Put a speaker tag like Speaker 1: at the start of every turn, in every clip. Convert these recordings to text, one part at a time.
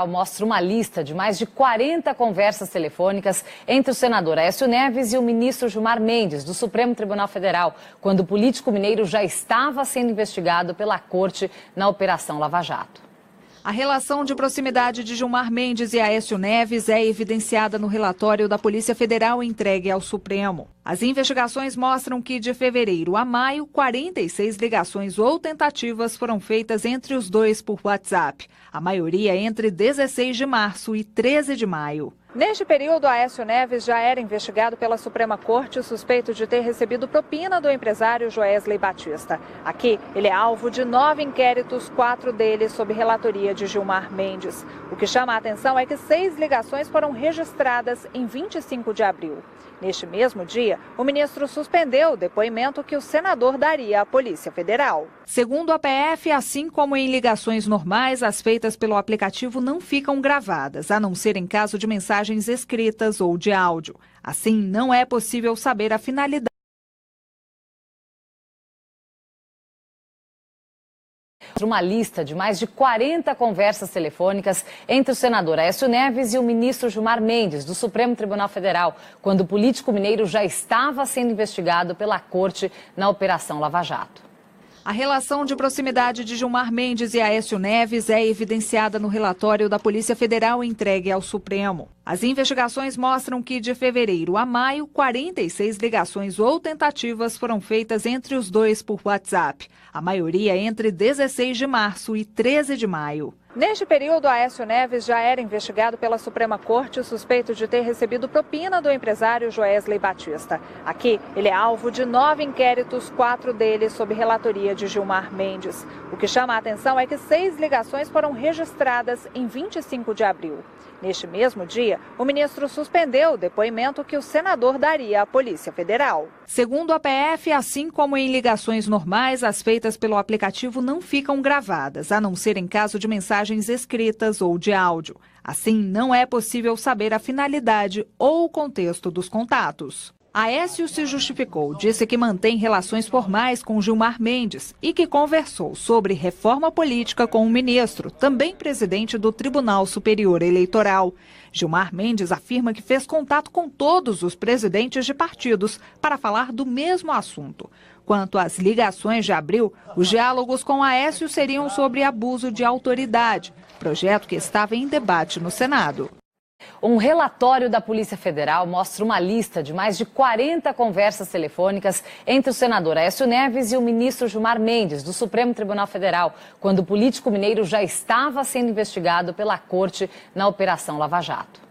Speaker 1: Mostra uma lista de mais de 40 conversas telefônicas entre o senador Aécio Neves e o ministro Gilmar Mendes, do Supremo Tribunal Federal, quando o político mineiro já estava sendo investigado pela corte na Operação Lava Jato.
Speaker 2: A relação de proximidade de Gilmar Mendes e Aécio Neves é evidenciada no relatório da Polícia Federal entregue ao Supremo. As investigações mostram que, de fevereiro a maio, 46 ligações ou tentativas foram feitas entre os dois por WhatsApp, a maioria entre 16 de março e 13 de maio. Neste período, Aécio Neves já era investigado pela Suprema Corte, suspeito de ter recebido propina do empresário Joesley Batista. Aqui, ele é alvo de 9 inquéritos, 4 deles sob relatoria de Gilmar Mendes. O que chama a atenção é que 6 ligações foram registradas em 25 de abril. Neste mesmo dia, o ministro suspendeu o depoimento que o senador daria à Polícia Federal. Segundo a PF, assim como em ligações normais, as feitas pelo aplicativo não ficam gravadas, a não ser em caso de mensagens escritas ou de áudio. Assim, não é possível saber a finalidade.
Speaker 1: Uma lista de mais de 40 conversas telefônicas entre o senador Aécio Neves e o ministro Gilmar Mendes, do Supremo Tribunal Federal, quando o político mineiro já estava sendo investigado pela corte na Operação Lava Jato.
Speaker 2: A relação de proximidade de Gilmar Mendes e Aécio Neves é evidenciada no relatório da Polícia Federal entregue ao Supremo. As investigações mostram que, de fevereiro a maio, 46 ligações ou tentativas foram feitas entre os dois por WhatsApp, a maioria entre 16 de março e 13 de maio. Neste período, Aécio Neves já era investigado pela Suprema Corte, suspeito de ter recebido propina do empresário Joesley Batista. Aqui, ele é alvo de 9 inquéritos, 4 deles sob relatoria de Gilmar Mendes. O que chama a atenção é que 6 ligações foram registradas em 25 de abril. Neste mesmo dia, o ministro suspendeu o depoimento que o senador daria à Polícia Federal. Segundo a PF, assim como em ligações normais, as feitas pelo aplicativo não ficam gravadas, a não ser em caso de mensagens escritas ou de áudio. Assim, não é possível saber a finalidade ou o contexto dos contatos. Aécio se justificou, disse que mantém relações formais com Gilmar Mendes e que conversou sobre reforma política com o ministro, também presidente do Tribunal Superior Eleitoral. Gilmar Mendes afirma que fez contato com todos os presidentes de partidos para falar do mesmo assunto. Quanto às ligações de abril, os diálogos com Aécio seriam sobre abuso de autoridade, projeto que estava em debate no Senado.
Speaker 1: Um relatório da Polícia Federal mostra uma lista de mais de 40 conversas telefônicas entre o senador Aécio Neves e o ministro Gilmar Mendes, do Supremo Tribunal Federal, quando o político mineiro já estava sendo investigado pela corte na Operação Lava Jato.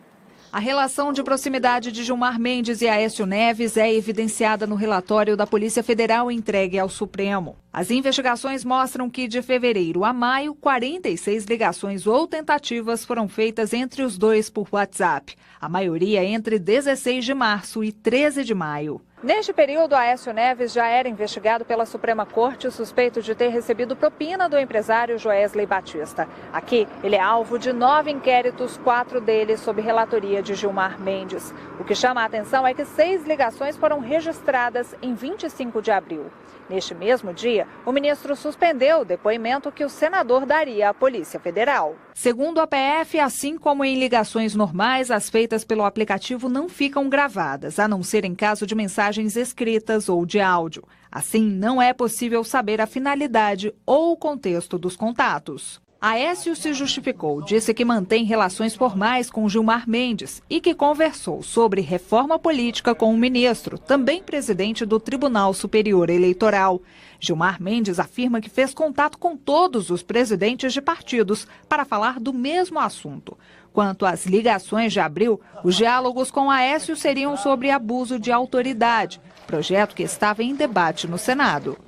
Speaker 2: A relação de proximidade de Gilmar Mendes e Aécio Neves é evidenciada no relatório da Polícia Federal entregue ao Supremo. As investigações mostram que, de fevereiro a maio, 46 ligações ou tentativas foram feitas entre os dois por WhatsApp, a maioria entre 16 de março e 13 de maio. Neste período, Aécio Neves já era investigado pela Suprema Corte, suspeito de ter recebido propina do empresário Joesley Batista. Aqui, ele é alvo de 9 inquéritos, 4 deles sob relatoria de Gilmar Mendes. O que chama a atenção é que 6 ligações foram registradas em 25 de abril. Neste mesmo dia, o ministro suspendeu o depoimento que o senador daria à Polícia Federal. Segundo a PF, assim como em ligações normais, as feitas pelo aplicativo não ficam gravadas, a não ser em caso de mensagens escritas ou de áudio. Assim, não é possível saber a finalidade ou o contexto dos contatos. Aécio se justificou, disse que mantém relações formais com Gilmar Mendes e que conversou sobre reforma política com o ministro, também presidente do Tribunal Superior Eleitoral. Gilmar Mendes afirma que fez contato com todos os presidentes de partidos para falar do mesmo assunto. Quanto às ligações de abril, os diálogos com Aécio seriam sobre abuso de autoridade, projeto que estava em debate no Senado.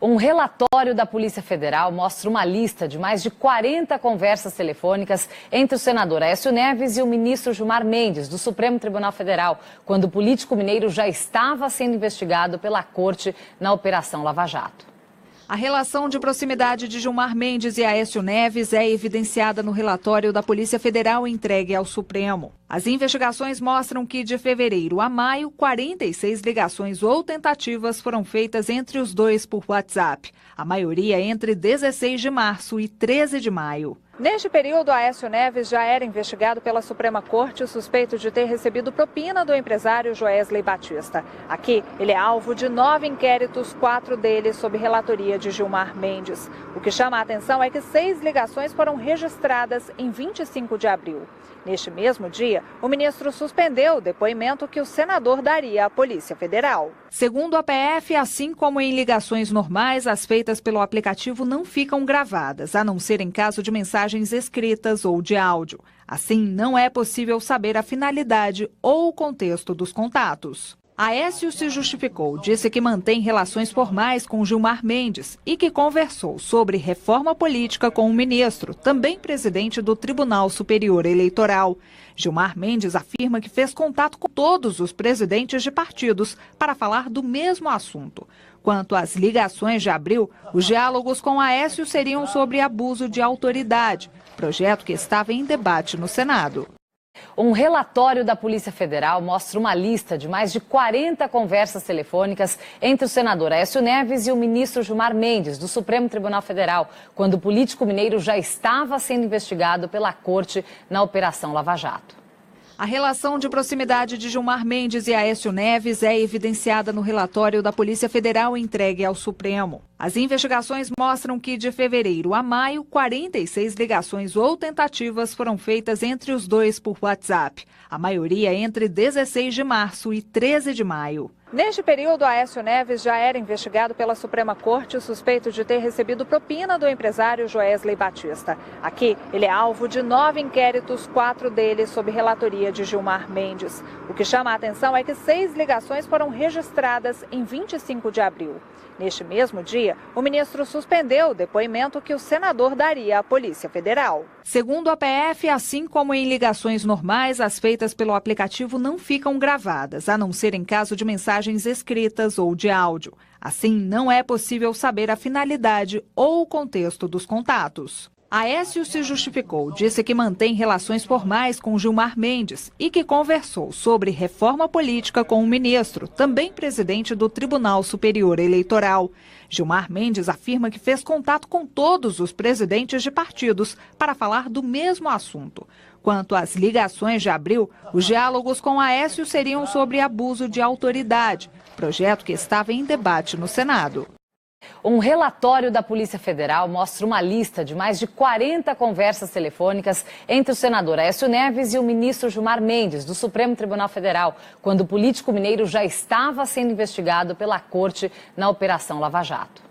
Speaker 1: Um relatório da Polícia Federal mostra uma lista de mais de 40 conversas telefônicas entre o senador Aécio Neves e o ministro Gilmar Mendes, do Supremo Tribunal Federal, quando o político mineiro já estava sendo investigado pela corte na Operação Lava Jato.
Speaker 2: A relação de proximidade de Gilmar Mendes e Aécio Neves é evidenciada no relatório da Polícia Federal entregue ao Supremo. As investigações mostram que, de fevereiro a maio, 46 ligações ou tentativas foram feitas entre os dois por WhatsApp, a maioria entre 16 de março e 13 de maio. Neste período, Aécio Neves já era investigado pela Suprema Corte, suspeito de ter recebido propina do empresário Joesley Batista. Aqui, ele é alvo de 9 inquéritos, 4 deles sob relatoria de Gilmar Mendes. O que chama a atenção é que 6 ligações foram registradas em 25 de abril. Neste mesmo dia, o ministro suspendeu o depoimento que o senador daria à Polícia Federal. Segundo a PF, assim como em ligações normais, as feitas pelo aplicativo não ficam gravadas, a não ser em caso de mensagens escritas ou de áudio. Assim, não é possível saber a finalidade ou o contexto dos contatos. Aécio se justificou, disse que mantém relações formais com Gilmar Mendes e que conversou sobre reforma política com o ministro, também presidente do Tribunal Superior Eleitoral. Gilmar Mendes afirma que fez contato com todos os presidentes de partidos para falar do mesmo assunto. Quanto às ligações de abril, os diálogos com Aécio seriam sobre abuso de autoridade, projeto que estava em debate no Senado.
Speaker 1: Um relatório da Polícia Federal mostra uma lista de mais de 40 conversas telefônicas entre o senador Aécio Neves e o ministro Gilmar Mendes, do Supremo Tribunal Federal, quando o político mineiro já estava sendo investigado pela Corte na Operação Lava Jato.
Speaker 2: A relação de proximidade de Gilmar Mendes e Aécio Neves é evidenciada no relatório da Polícia Federal entregue ao Supremo. As investigações mostram que, de fevereiro a maio, 46 ligações ou tentativas foram feitas entre os dois por WhatsApp, a maioria entre 16 de março e 13 de maio. Neste período, Aécio Neves já era investigado pela Suprema Corte, suspeito de ter recebido propina do empresário Joesley Batista. Aqui, ele é alvo de 9 inquéritos, 4 deles sob relatoria de Gilmar Mendes. O que chama a atenção é que 6 ligações foram registradas em 25 de abril. Neste mesmo dia, o ministro suspendeu o depoimento que o senador daria à Polícia Federal. Segundo a PF, assim como em ligações normais, as feitas pelo aplicativo não ficam gravadas, a não ser em caso de mensagens escritas ou de áudio. Assim, não é possível saber a finalidade ou o contexto dos contatos. Aécio se justificou, disse que mantém relações formais com Gilmar Mendes e que conversou sobre reforma política com o ministro, também presidente do Tribunal Superior Eleitoral. Gilmar Mendes afirma que fez contato com todos os presidentes de partidos para falar do mesmo assunto. Quanto às ligações de abril, os diálogos com Aécio seriam sobre abuso de autoridade, projeto que estava em debate no Senado.
Speaker 1: Um relatório da Polícia Federal mostra uma lista de mais de 40 conversas telefônicas entre o senador Aécio Neves e o ministro Gilmar Mendes, do Supremo Tribunal Federal, quando o político mineiro já estava sendo investigado pela Corte na Operação Lava Jato.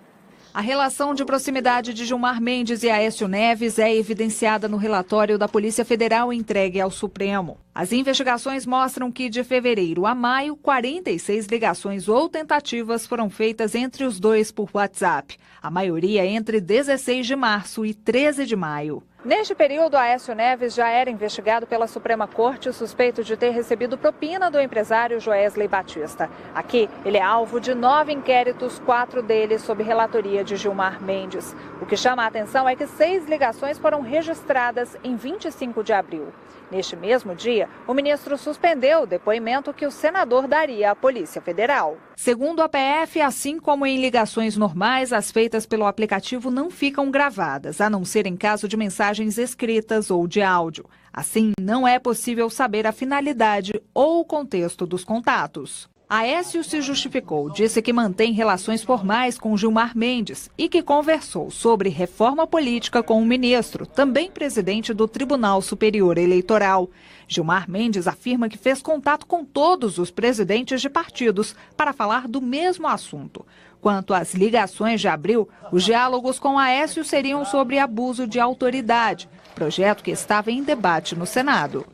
Speaker 2: A relação de proximidade de Gilmar Mendes e Aécio Neves é evidenciada no relatório da Polícia Federal entregue ao Supremo. As investigações mostram que, de fevereiro a maio, 46 ligações ou tentativas foram feitas entre os dois por WhatsApp, a maioria entre 16 de março e 13 de maio. Neste período, Aécio Neves já era investigado pela Suprema Corte, suspeito de ter recebido propina do empresário Joesley Batista. Aqui, ele é alvo de 9 inquéritos, 4 deles sob relatoria de Gilmar Mendes. O que chama a atenção é que 6 ligações foram registradas em 25 de abril. Neste mesmo dia, o ministro suspendeu o depoimento que o senador daria à Polícia Federal. Segundo a PF, assim como em ligações normais, as feitas pelo aplicativo não ficam gravadas, a não ser em caso de mensagens escritas ou de áudio. Assim, não é possível saber a finalidade ou o contexto dos contatos. Aécio se justificou, disse que mantém relações formais com Gilmar Mendes e que conversou sobre reforma política com o ministro, também presidente do Tribunal Superior Eleitoral. Gilmar Mendes afirma que fez contato com todos os presidentes de partidos para falar do mesmo assunto. Quanto às ligações de abril, os diálogos com Aécio seriam sobre abuso de autoridade, projeto que estava em debate no Senado.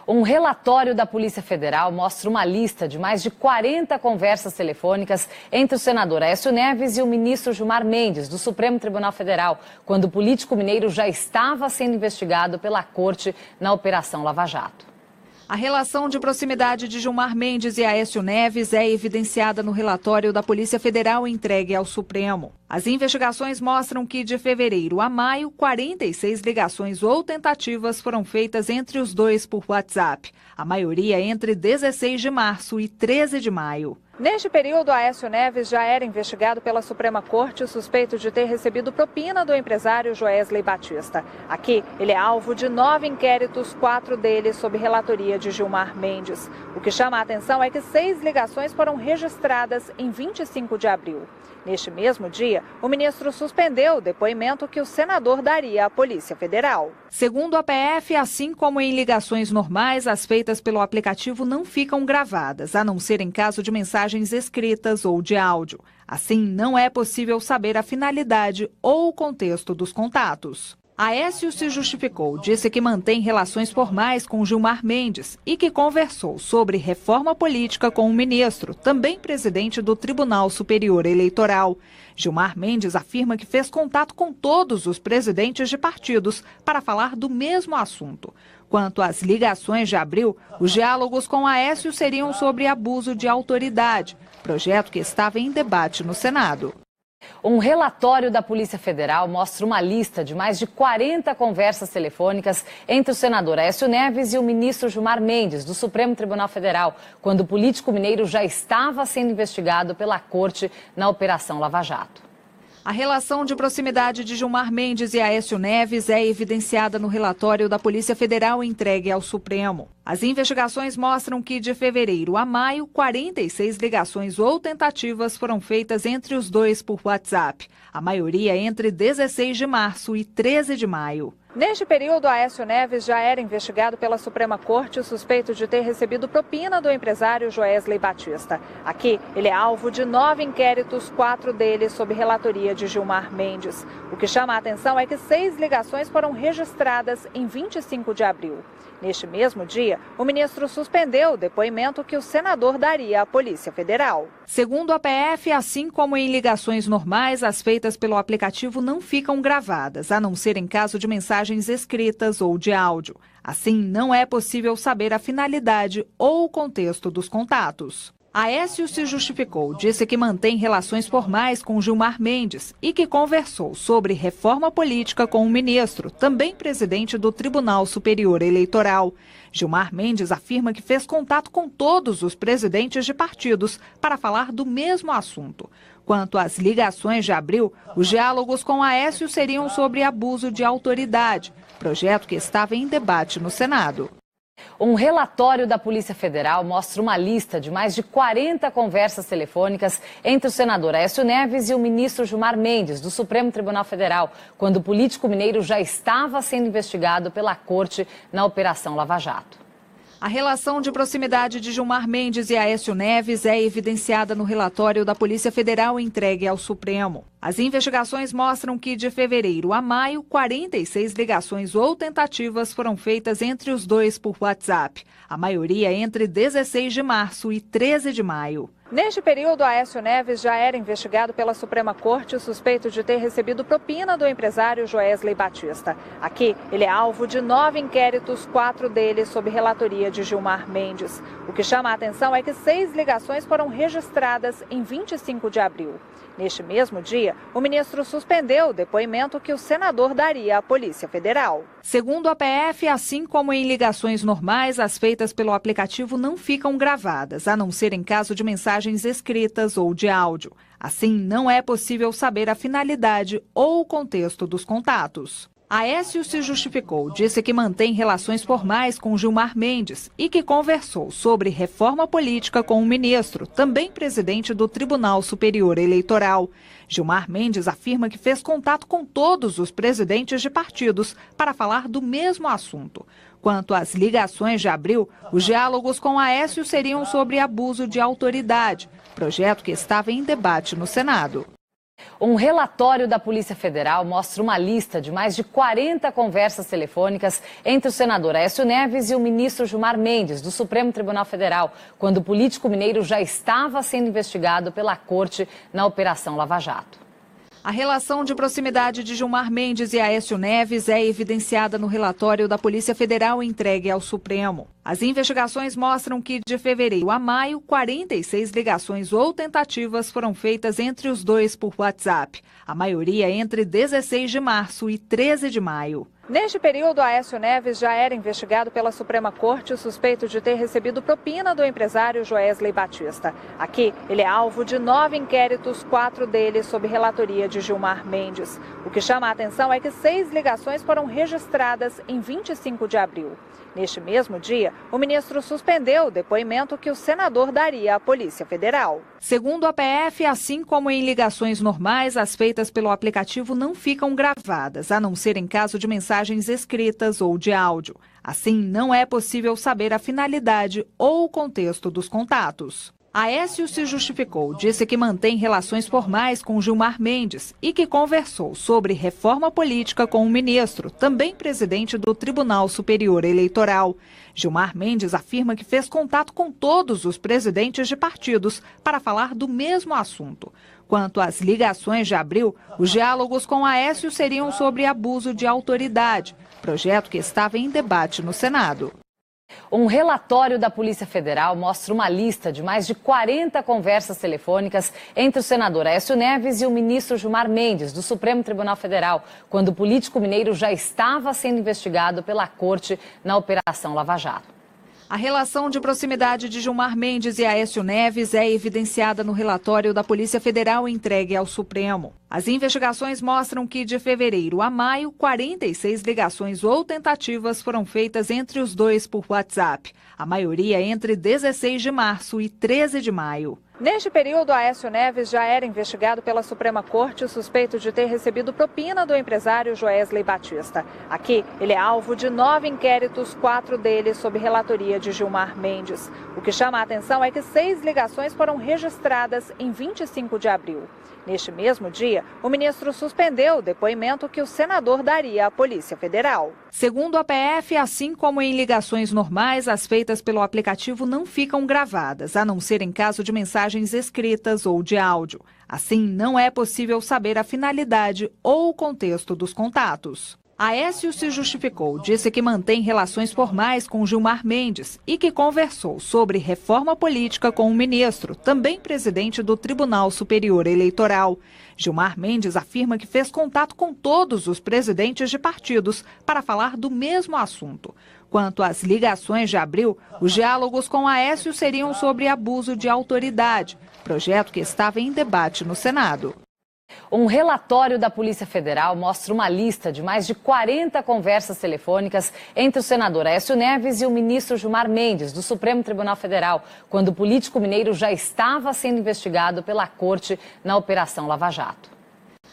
Speaker 1: Um relatório da Polícia Federal mostra uma lista de mais de 40 conversas telefônicas entre o senador Aécio Neves e o ministro Gilmar Mendes, do Supremo Tribunal Federal, quando o político mineiro já estava sendo investigado pela Corte na Operação Lava Jato.
Speaker 2: A relação de proximidade de Gilmar Mendes e Aécio Neves é evidenciada no relatório da Polícia Federal entregue ao Supremo. As investigações mostram que, de fevereiro a maio, 46 ligações ou tentativas foram feitas entre os dois por WhatsApp, a maioria entre 16 de março e 13 de maio. Neste período, Aécio Neves já era investigado pela Suprema Corte, suspeito de ter recebido propina do empresário Joesley Batista. Aqui, ele é alvo de 9 inquéritos, 4 deles sob relatoria de Gilmar Mendes. O que chama a atenção é que 6 ligações foram registradas em 25 de abril. Neste mesmo dia, o ministro suspendeu o depoimento que o senador daria à Polícia Federal. Segundo a PF, assim como em ligações normais, as feitas pelo aplicativo não ficam gravadas, a não ser em caso de mensagens escritas ou de áudio. Assim, não é possível saber a finalidade ou o contexto dos contatos. Aécio se justificou, disse que mantém relações formais com Gilmar Mendes e que conversou sobre reforma política com o ministro, também presidente do Tribunal Superior Eleitoral. Gilmar Mendes afirma que fez contato com todos os presidentes de partidos para falar do mesmo assunto. Quanto às ligações de abril, os diálogos com Aécio seriam sobre abuso de autoridade, projeto que estava em debate no Senado.
Speaker 1: Um relatório da Polícia Federal mostra uma lista de mais de 40 conversas telefônicas entre o senador Aécio Neves e o ministro Gilmar Mendes, do Supremo Tribunal Federal, quando o político mineiro já estava sendo investigado pela Corte na Operação Lava Jato.
Speaker 2: A relação de proximidade de Gilmar Mendes e Aécio Neves é evidenciada no relatório da Polícia Federal entregue ao Supremo. As investigações mostram que, de fevereiro a maio, 46 ligações ou tentativas foram feitas entre os dois por WhatsApp, a maioria entre 16 de março e 13 de maio. Neste período, Aécio Neves já era investigado pela Suprema Corte, suspeito de ter recebido propina do empresário Joesley Batista. Aqui, ele é alvo de 9 inquéritos, 4 deles sob relatoria de Gilmar Mendes. O que chama a atenção é que 6 ligações foram registradas em 25 de abril. Neste mesmo dia, o ministro suspendeu o depoimento que o senador daria à Polícia Federal. Segundo a PF, assim como em ligações normais, as feitas pelo aplicativo não ficam gravadas, a não ser em caso de mensagens escritas ou de áudio. Assim, não é possível saber a finalidade ou o contexto dos contatos. Aécio se justificou, disse que mantém relações formais com Gilmar Mendes e que conversou sobre reforma política com o ministro, também presidente do Tribunal Superior Eleitoral. Gilmar Mendes afirma que fez contato com todos os presidentes de partidos para falar do mesmo assunto. Quanto às ligações de abril, os diálogos com Aécio seriam sobre abuso de autoridade, projeto que estava em debate no Senado.
Speaker 1: Um relatório da Polícia Federal mostra uma lista de mais de 40 conversas telefônicas entre o senador Aécio Neves e o ministro Gilmar Mendes, do Supremo Tribunal Federal, quando o político mineiro já estava sendo investigado pela Corte na Operação Lava Jato.
Speaker 2: A relação de proximidade de Gilmar Mendes e Aécio Neves é evidenciada no relatório da Polícia Federal entregue ao Supremo. As investigações mostram que, de fevereiro a maio, 46 ligações ou tentativas foram feitas entre os dois por WhatsApp, a maioria entre 16 de março e 13 de maio. Neste período, Aécio Neves já era investigado pela Suprema Corte, suspeito de ter recebido propina do empresário Joesley Batista. Aqui, ele é alvo de 9 inquéritos, 4 deles sob relatoria de Gilmar Mendes. O que chama a atenção é que 6 ligações foram registradas em 25 de abril. Neste mesmo dia, o ministro suspendeu o depoimento que o senador daria à Polícia Federal. Segundo a PF, assim como em ligações normais, as feitas pelo aplicativo não ficam gravadas, a não ser em caso de mensagens escritas ou de áudio. Assim, não é possível saber a finalidade ou o contexto dos contatos. Aécio se justificou, disse que mantém relações formais com Gilmar Mendes e que conversou sobre reforma política com o ministro, também presidente do Tribunal Superior Eleitoral. Gilmar Mendes afirma que fez contato com todos os presidentes de partidos para falar do mesmo assunto. Quanto às ligações de abril, os diálogos com Aécio seriam sobre abuso de autoridade, projeto que estava em debate no Senado.
Speaker 1: Um relatório da Polícia Federal mostra uma lista de mais de 40 conversas telefônicas entre o senador Aécio Neves e o ministro Gilmar Mendes, do Supremo Tribunal Federal, quando o político mineiro já estava sendo investigado pela Corte na Operação Lava Jato.
Speaker 2: A relação de proximidade de Gilmar Mendes e Aécio Neves é evidenciada no relatório da Polícia Federal entregue ao Supremo. As investigações mostram que, de fevereiro a maio, 46 ligações ou tentativas foram feitas entre os dois por WhatsApp, a maioria entre 16 de março e 13 de maio. Neste período, Aécio Neves já era investigado pela Suprema Corte, suspeito de ter recebido propina do empresário Joesley Batista. Aqui, ele é alvo de 9 inquéritos, 4 deles sob relatoria de Gilmar Mendes. O que chama a atenção é que 6 ligações foram registradas em 25 de abril. Neste mesmo dia, o ministro suspendeu o depoimento que o senador daria à Polícia Federal. Segundo a PF, assim como em ligações normais, as feitas pelo aplicativo não ficam gravadas, a não ser em caso de mensagens escritas ou de áudio. Assim, não é possível saber a finalidade ou o contexto dos contatos. Aécio se justificou, disse que mantém relações formais com Gilmar Mendes e que conversou sobre reforma política com o ministro, também presidente do Tribunal Superior Eleitoral. Gilmar Mendes afirma que fez contato com todos os presidentes de partidos para falar do mesmo assunto. Quanto às ligações de abril, os diálogos com Aécio seriam sobre abuso de autoridade, projeto que estava em debate no Senado.
Speaker 1: Um relatório da Polícia Federal mostra uma lista de mais de 40 conversas telefônicas entre o senador Aécio Neves e o ministro Gilmar Mendes, do Supremo Tribunal Federal, quando o político mineiro já estava sendo investigado pela Corte na Operação Lava Jato.
Speaker 2: A relação de proximidade de Gilmar Mendes e Aécio Neves é evidenciada no relatório da Polícia Federal entregue ao Supremo. As investigações mostram que, de fevereiro a maio, 46 ligações ou tentativas foram feitas entre os dois por WhatsApp, a maioria entre 16 de março e 13 de maio. Neste período, Aécio Neves já era investigado pela Suprema Corte, suspeito de ter recebido propina do empresário Joesley Batista. Aqui, ele é alvo de 9 inquéritos, 4 deles sob relatoria de Gilmar Mendes. O que chama a atenção é que 6 ligações foram registradas em 25 de abril. Neste mesmo dia, o ministro suspendeu o depoimento que o senador daria à Polícia Federal. Segundo a PF, assim como em ligações normais, as feitas pelo aplicativo não ficam gravadas, a não ser em caso de mensagens escritas ou de áudio. Assim, não é possível saber a finalidade ou o contexto dos contatos. Aécio se justificou, disse que mantém relações formais com Gilmar Mendes e que conversou sobre reforma política com o ministro, também presidente do Tribunal Superior Eleitoral. Gilmar Mendes afirma que fez contato com todos os presidentes de partidos para falar do mesmo assunto. Quanto às ligações de abril, os diálogos com Aécio seriam sobre abuso de autoridade, projeto que estava em debate no Senado.
Speaker 1: Um relatório da Polícia Federal mostra uma lista de mais de 40 conversas telefônicas entre o senador Aécio Neves e o ministro Gilmar Mendes, do Supremo Tribunal Federal, quando o político mineiro já estava sendo investigado pela Corte na Operação Lava Jato.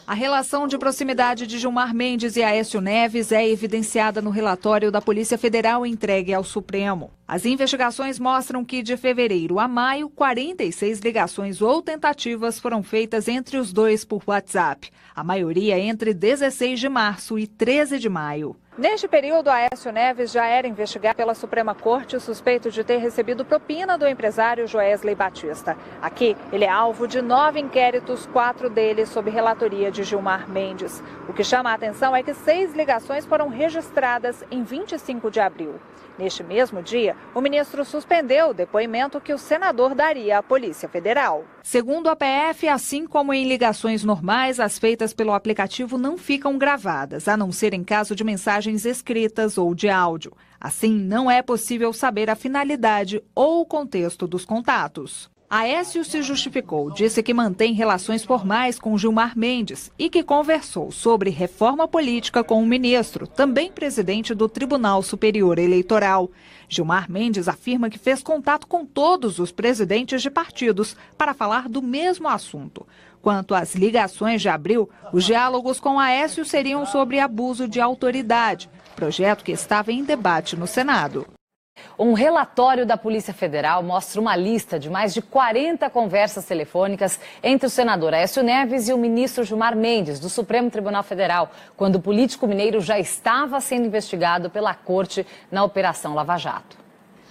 Speaker 2: A relação de proximidade de Gilmar Mendes e Aécio Neves é evidenciada no relatório da Polícia Federal entregue ao Supremo. As investigações mostram que, de fevereiro a maio, 46 ligações ou tentativas foram feitas entre os dois por WhatsApp, a maioria entre 16 de março e 13 de maio. Neste período, Aécio Neves já era investigado pela Suprema Corte, suspeito de ter recebido propina do empresário Joesley Batista. Aqui, ele é alvo de 9 inquéritos, 4 deles sob relatoria de Gilmar Mendes. O que chama a atenção é que 6 ligações foram registradas em 25 de abril. Neste mesmo dia, o ministro suspendeu o depoimento que o senador daria à Polícia Federal. Segundo a PF, assim como em ligações normais, as feitas pelo aplicativo não ficam gravadas, a não ser em caso de mensagens escritas ou de áudio. Assim, não é possível saber a finalidade ou o contexto dos contatos. Aécio se justificou, disse que mantém relações formais com Gilmar Mendes e que conversou sobre reforma política com o ministro, também presidente do Tribunal Superior Eleitoral. Gilmar Mendes afirma que fez contato com todos os presidentes de partidos para falar do mesmo assunto. Quanto às ligações de abril, os diálogos com Aécio seriam sobre abuso de autoridade, projeto que estava em debate no Senado.
Speaker 1: Um relatório da Polícia Federal mostra uma lista de mais de 40 conversas telefônicas entre o senador Aécio Neves e o ministro Gilmar Mendes, do Supremo Tribunal Federal, quando o político mineiro já estava sendo investigado pela Corte na Operação Lava Jato.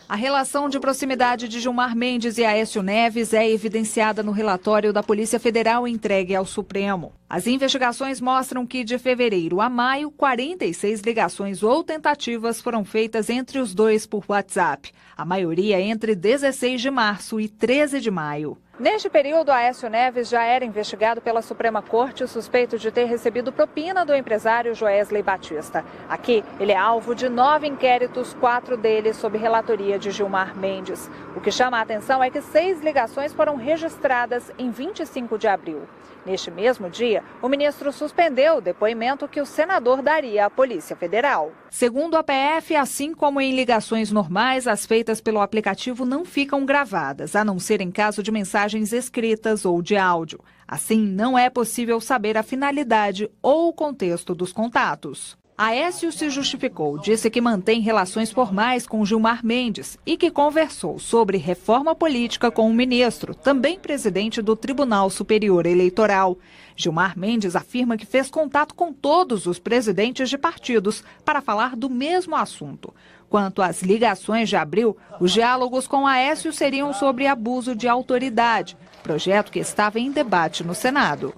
Speaker 2: A relação de proximidade de Gilmar Mendes e Aécio Neves é evidenciada no relatório da Polícia Federal entregue ao Supremo. As investigações mostram que, de fevereiro a maio, 46 ligações ou tentativas foram feitas entre os dois por WhatsApp, a maioria entre 16 de março e 13 de maio. Neste período, Aécio Neves já era investigado pela Suprema Corte, suspeito de ter recebido propina do empresário Joesley Batista. Aqui, ele é alvo de 9 inquéritos, 4 deles sob relatoria de Gilmar Mendes. O que chama a atenção é que 6 ligações foram registradas em 25 de abril. Neste mesmo dia, o ministro suspendeu o depoimento que o senador daria à Polícia Federal. Segundo a PF, assim como em ligações normais, as feitas pelo aplicativo não ficam gravadas, a não ser em caso de mensagens escritas ou de áudio. Assim, não é possível saber a finalidade ou o contexto dos contatos. Aécio se justificou, disse que mantém relações formais com Gilmar Mendes e que conversou sobre reforma política com o ministro, também presidente do Tribunal Superior Eleitoral. Gilmar Mendes afirma que fez contato com todos os presidentes de partidos para falar do mesmo assunto. Quanto às ligações de abril, os diálogos com Aécio seriam sobre abuso de autoridade, projeto que estava em debate no Senado.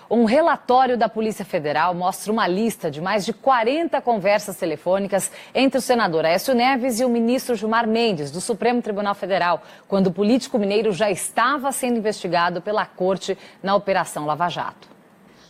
Speaker 1: Um relatório da Polícia Federal mostra uma lista de mais de 40 conversas telefônicas entre o senador Aécio Neves e o ministro Gilmar Mendes, do Supremo Tribunal Federal, quando o político mineiro já estava sendo investigado pela Corte na Operação Lava Jato.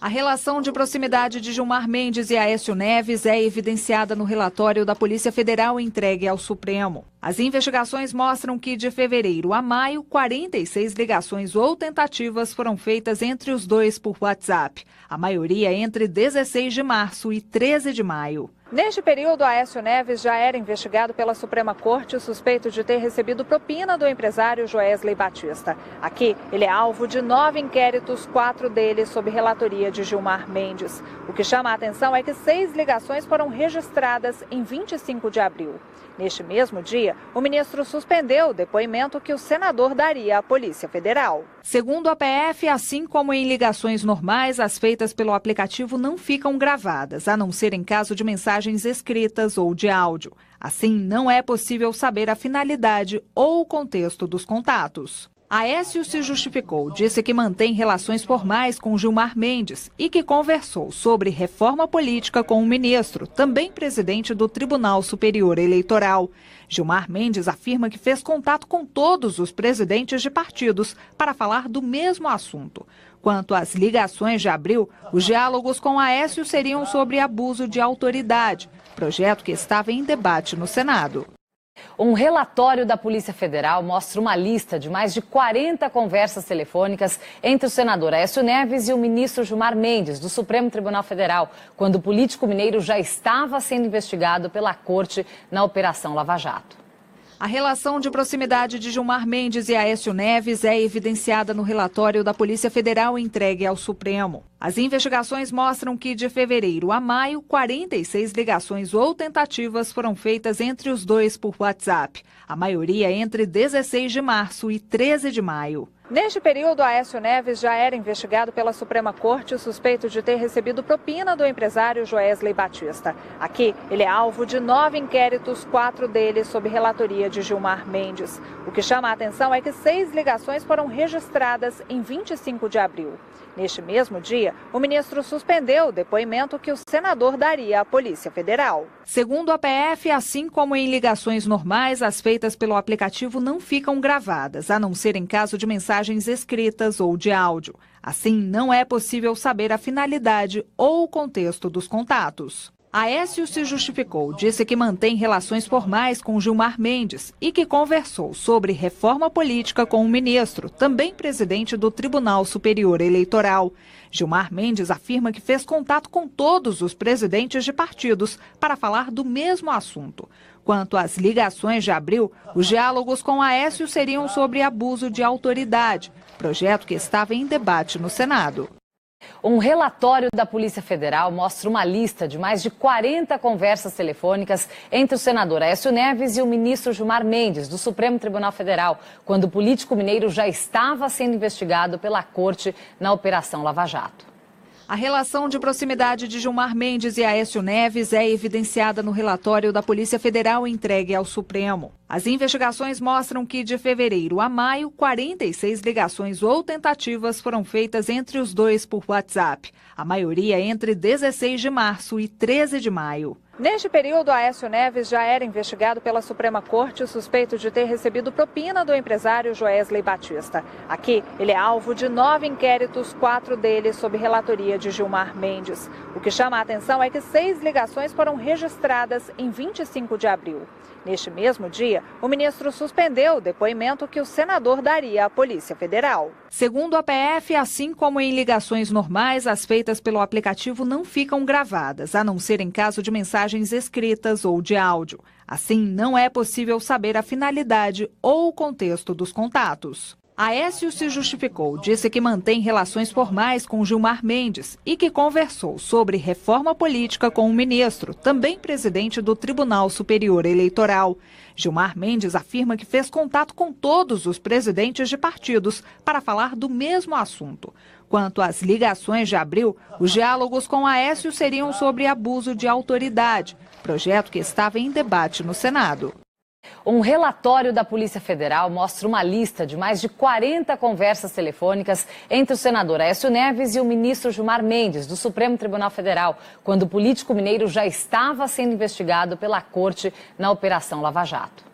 Speaker 2: A relação de proximidade de Gilmar Mendes e Aécio Neves é evidenciada no relatório da Polícia Federal entregue ao Supremo. As investigações mostram que, de fevereiro a maio, 46 ligações ou tentativas foram feitas entre os dois por WhatsApp, a maioria entre 16 de março e 13 de maio. Neste período, Aécio Neves já era investigado pela Suprema Corte, suspeito de ter recebido propina do empresário Joesley Batista. Aqui, ele é alvo de 9 inquéritos, 4 deles sob relatoria de Gilmar Mendes. O que chama a atenção é que 6 ligações foram registradas em 25 de abril. Neste mesmo dia, o ministro suspendeu o depoimento que o senador daria à Polícia Federal. Segundo a PF, assim como em ligações normais, as feitas pelo aplicativo não ficam gravadas, a não ser em caso de mensagens escritas ou de áudio. Assim, não é possível saber a finalidade ou o contexto dos contatos. Aécio se justificou, disse que mantém relações formais com Gilmar Mendes e que conversou sobre reforma política com o ministro, também presidente do Tribunal Superior Eleitoral. Gilmar Mendes afirma que fez contato com todos os presidentes de partidos para falar do mesmo assunto. Quanto às ligações de abril, os diálogos com Aécio seriam sobre abuso de autoridade, projeto que estava em debate no Senado.
Speaker 1: Um relatório da Polícia Federal mostra uma lista de mais de 40 conversas telefônicas entre o senador Aécio Neves e o ministro Gilmar Mendes, do Supremo Tribunal Federal, quando o político mineiro já estava sendo investigado pela Corte na Operação Lava Jato.
Speaker 2: A relação de proximidade de Gilmar Mendes e Aécio Neves é evidenciada no relatório da Polícia Federal entregue ao Supremo. As investigações mostram que, de fevereiro a maio, 46 ligações ou tentativas foram feitas entre os dois por WhatsApp, a maioria entre 16 de março e 13 de maio. Neste período, Aécio Neves já era investigado pela Suprema Corte, suspeito de ter recebido propina do empresário Joesley Batista. Aqui, ele é alvo de 9 inquéritos, 4 deles sob relatoria de Gilmar Mendes. O que chama a atenção é que 6 ligações foram registradas em 25 de abril. Neste mesmo dia, o ministro suspendeu o depoimento que o senador daria à Polícia Federal. Segundo a PF, assim como em ligações normais, as feitas pelo aplicativo não ficam gravadas, a não ser em caso de mensagens escritas ou de áudio. Assim, não é possível saber a finalidade ou o contexto dos contatos. Aécio se justificou, disse que mantém relações formais com Gilmar Mendes e que conversou sobre reforma política com o ministro, também presidente do Tribunal Superior Eleitoral. Gilmar Mendes afirma que fez contato com todos os presidentes de partidos para falar do mesmo assunto. Quanto às ligações de abril, os diálogos com Aécio seriam sobre abuso de autoridade, projeto que estava em debate no Senado.
Speaker 1: Um relatório da Polícia Federal mostra uma lista de mais de 40 conversas telefônicas entre o senador Aécio Neves e o ministro Gilmar Mendes, do Supremo Tribunal Federal, quando o político mineiro já estava sendo investigado pela Corte na Operação Lava Jato.
Speaker 2: A relação de proximidade de Gilmar Mendes e Aécio Neves é evidenciada no relatório da Polícia Federal entregue ao Supremo. As investigações mostram que, de fevereiro a maio, 46 ligações ou tentativas foram feitas entre os dois por WhatsApp, a maioria entre 16 de março e 13 de maio. Neste período, Aécio Neves já era investigado pela Suprema Corte, suspeito de ter recebido propina do empresário Joesley Batista. Aqui, ele é alvo de 9 inquéritos, 4 deles sob relatoria de Gilmar Mendes. O que chama a atenção é que 6 ligações foram registradas em 25 de abril. Neste mesmo dia, o ministro suspendeu o depoimento que o senador daria à Polícia Federal. Segundo a PF, assim como em ligações normais, as feitas pelo aplicativo não ficam gravadas, a não ser em caso de mensagens escritas ou de áudio. Assim, não é possível saber a finalidade ou o contexto dos contatos. Aécio se justificou, disse que mantém relações formais com Gilmar Mendes e que conversou sobre reforma política com o ministro, também presidente do Tribunal Superior Eleitoral. Gilmar Mendes afirma que fez contato com todos os presidentes de partidos para falar do mesmo assunto. Quanto às ligações de abril, os diálogos com Aécio seriam sobre abuso de autoridade, projeto que estava em debate no Senado.
Speaker 1: Um relatório da Polícia Federal mostra uma lista de mais de 40 conversas telefônicas entre o senador Aécio Neves e o ministro Gilmar Mendes, do Supremo Tribunal Federal, quando o político mineiro já estava sendo investigado pela Corte na Operação Lava Jato.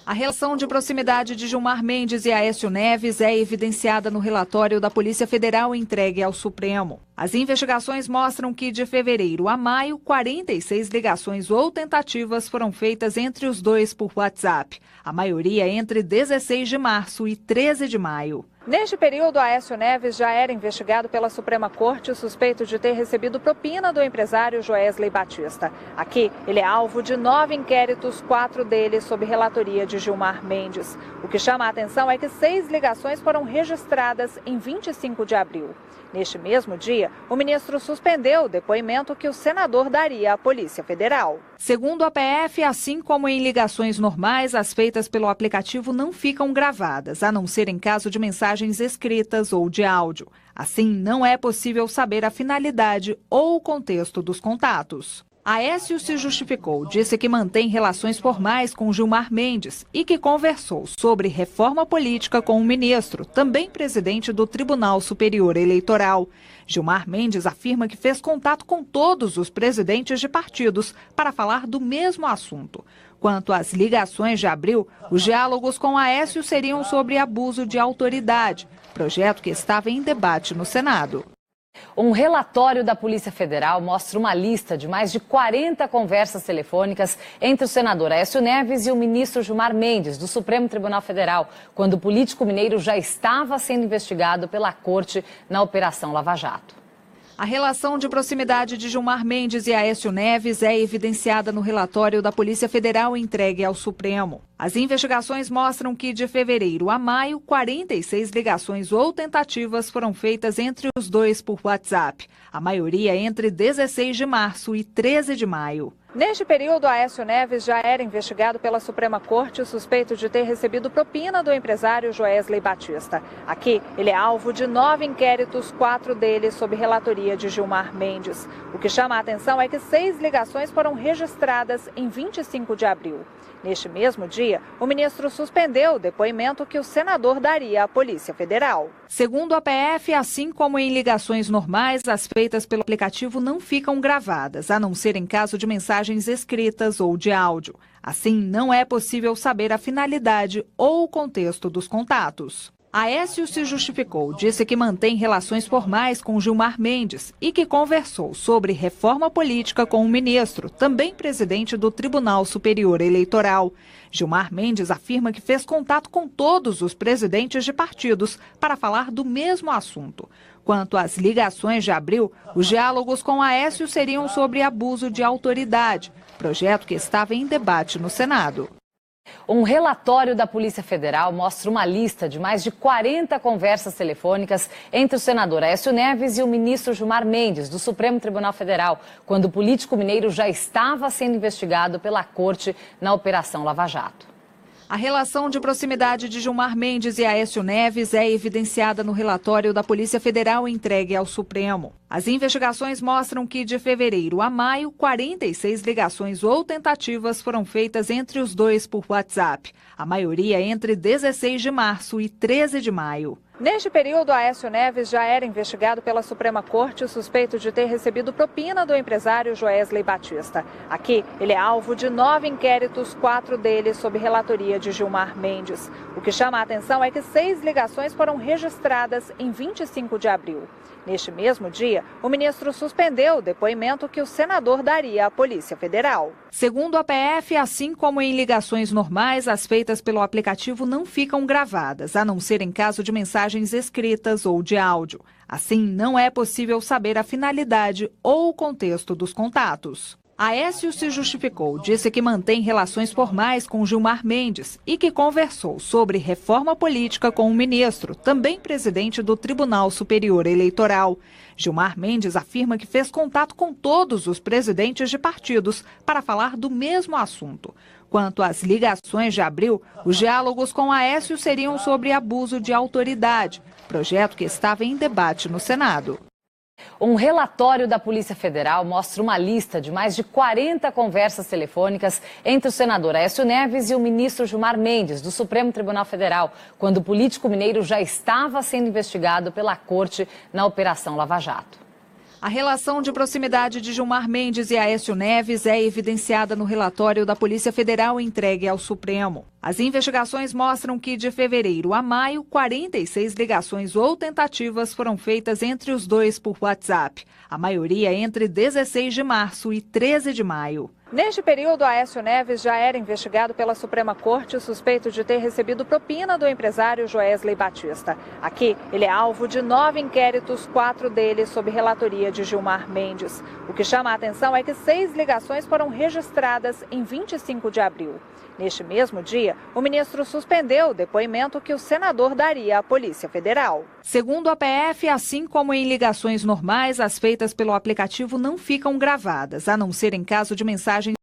Speaker 2: A relação de proximidade de Gilmar Mendes e Aécio Neves é evidenciada no relatório da Polícia Federal entregue ao Supremo. As investigações mostram que, de fevereiro a maio, 46 ligações ou tentativas foram feitas entre os dois por WhatsApp, a maioria entre 16 de março e 13 de maio. Neste período, Aécio Neves já era investigado pela Suprema Corte, suspeito de ter recebido propina do empresário Joesley Batista. Aqui, ele é alvo de 9 inquéritos, 4 deles sob relatoria de Gilmar Mendes. O que chama a atenção é que 6 ligações foram registradas em 25 de abril. Neste mesmo dia, o ministro suspendeu o depoimento que o senador daria à Polícia Federal. Segundo a PF, assim como em ligações normais, as feitas pelo aplicativo não ficam gravadas, a não ser em caso de mensagens escritas ou de áudio. Assim, não é possível saber a finalidade ou o contexto dos contatos. Aécio se justificou, disse que mantém relações formais com Gilmar Mendes e que conversou sobre reforma política com o ministro, também presidente do Tribunal Superior Eleitoral. Gilmar Mendes afirma que fez contato com todos os presidentes de partidos para falar do mesmo assunto. Quanto às ligações de abril, os diálogos com Aécio seriam sobre abuso de autoridade, projeto que estava em debate no Senado.
Speaker 1: Um relatório da Polícia Federal mostra uma lista de mais de 40 conversas telefônicas entre o senador Aécio Neves e o ministro Gilmar Mendes, do Supremo Tribunal Federal, quando o político mineiro já estava sendo investigado pela Corte na Operação Lava Jato.
Speaker 2: A relação de proximidade de Gilmar Mendes e Aécio Neves é evidenciada no relatório da Polícia Federal entregue ao Supremo. As investigações mostram que, de fevereiro a maio, 46 ligações ou tentativas foram feitas entre os dois por WhatsApp, a maioria entre 16 de março e 13 de maio. Neste período, Aécio Neves já era investigado pela Suprema Corte, suspeito de ter recebido propina do empresário Joesley Batista. Aqui, ele é alvo de 9 inquéritos, 4 deles sob relatoria de Gilmar Mendes. O que chama a atenção é que 6 ligações foram registradas em 25 de abril. Neste mesmo dia, o ministro suspendeu o depoimento que o senador daria à Polícia Federal. Segundo a PF, assim como em ligações normais, as feitas pelo aplicativo não ficam gravadas, a não ser em caso de mensagens escritas ou de áudio. Assim, não é possível saber a finalidade ou o contexto dos contatos. Aécio se justificou, disse que mantém relações formais com Gilmar Mendes e que conversou sobre reforma política com o ministro, também presidente do Tribunal Superior Eleitoral. Gilmar Mendes afirma que fez contato com todos os presidentes de partidos para falar do mesmo assunto. Quanto às ligações de abril, os diálogos com Aécio seriam sobre abuso de autoridade, projeto que estava em debate no Senado.
Speaker 1: Um relatório da Polícia Federal mostra uma lista de mais de 40 conversas telefônicas entre o senador Aécio Neves e o ministro Gilmar Mendes, do Supremo Tribunal Federal, quando o político mineiro já estava sendo investigado pela Corte na Operação Lava Jato.
Speaker 2: A relação de proximidade de Gilmar Mendes e Aécio Neves é evidenciada no relatório da Polícia Federal entregue ao Supremo. As investigações mostram que, de fevereiro a maio, 46 ligações ou tentativas foram feitas entre os dois por WhatsApp, a maioria entre 16 de março e 13 de maio. Neste período, Aécio Neves já era investigado pela Suprema Corte, suspeito de ter recebido propina do empresário Joesley Batista. Aqui, ele é alvo de 9 inquéritos, 4 deles sob relatoria de Gilmar Mendes. O que chama a atenção é que 6 ligações foram registradas em 25 de abril. Neste mesmo dia, o ministro suspendeu o depoimento que o senador daria à Polícia Federal. Segundo a PF, assim como em ligações normais, as feitas pelo aplicativo não ficam gravadas, a não ser em caso de mensagens escritas ou de áudio. Assim, não é possível saber a finalidade ou o contexto dos contatos. Aécio se justificou, disse que mantém relações formais com Gilmar Mendes e que conversou sobre reforma política com o ministro, também presidente do Tribunal Superior Eleitoral. Gilmar Mendes afirma que fez contato com todos os presidentes de partidos para falar do mesmo assunto. Quanto às ligações de abril, os diálogos com Aécio seriam sobre abuso de autoridade, projeto que estava em debate no Senado.
Speaker 1: Um relatório da Polícia Federal mostra uma lista de mais de 40 conversas telefônicas entre o senador Aécio Neves e o ministro Gilmar Mendes, do Supremo Tribunal Federal, quando o político mineiro já estava sendo investigado pela Corte na Operação Lava Jato.
Speaker 2: A relação de proximidade de Gilmar Mendes e Aécio Neves é evidenciada no relatório da Polícia Federal entregue ao Supremo. As investigações mostram que, de fevereiro a maio, 46 ligações ou tentativas foram feitas entre os dois por WhatsApp, a maioria entre 16 de março e 13 de maio. Neste período, Aécio Neves já era investigado pela Suprema Corte, suspeito de ter recebido propina do empresário Joesley Batista. Aqui, ele é alvo de 9 inquéritos, 4 deles sob relatoria de Gilmar Mendes. O que chama a atenção é que 6 ligações foram registradas em 25 de abril. Neste mesmo dia, o ministro suspendeu o depoimento que o senador daria à Polícia Federal. Segundo a PF, assim como em ligações normais, as feitas pelo aplicativo não ficam gravadas, a não ser em caso de mensagens